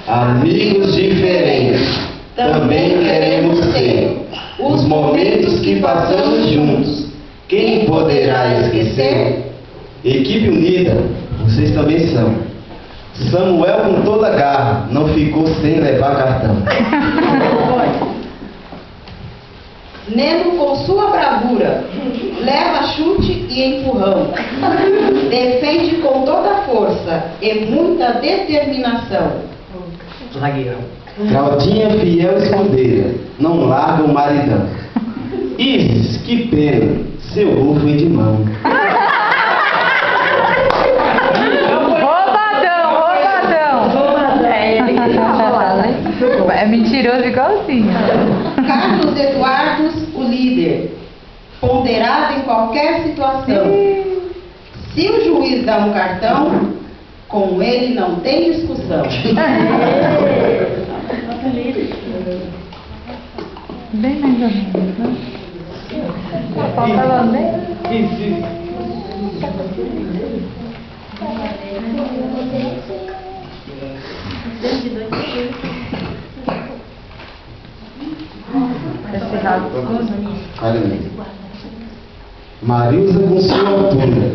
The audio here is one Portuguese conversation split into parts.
Amigos diferentes, também queremos ter. Os momentos que passamos juntos, quem poderá esquecer? Equipe unida, vocês também são. Samuel com toda a garra, não ficou sem levar cartão. Neno com sua bravura, leva chute e empurrão. Defende com toda a força e muita determinação. Zagueirão. Claudinha fiel escudeira, não larga o maridão. Isis, que pena, seu gol foi de mão. É mentiroso igualzinho. Carlos Eduardo, o líder, ponderado em qualquer situação. Se o juiz dá um cartão, com ele não tem discussão. Bem mais ou menos, né? Falando bem? Marilza com sua altura,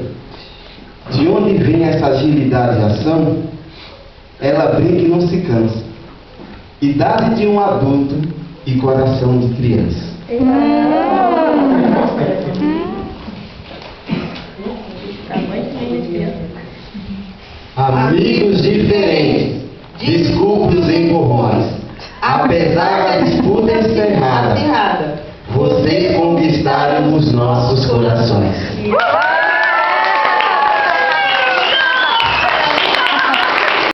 de onde vem essa agilidade e ação? Ela brinca e não se cansa. Idade de um adulto e coração de criança. Amigos diferentes, desculpe os empurrões. Apesar da disputa encerrada, vocês conquistaram os nossos corações.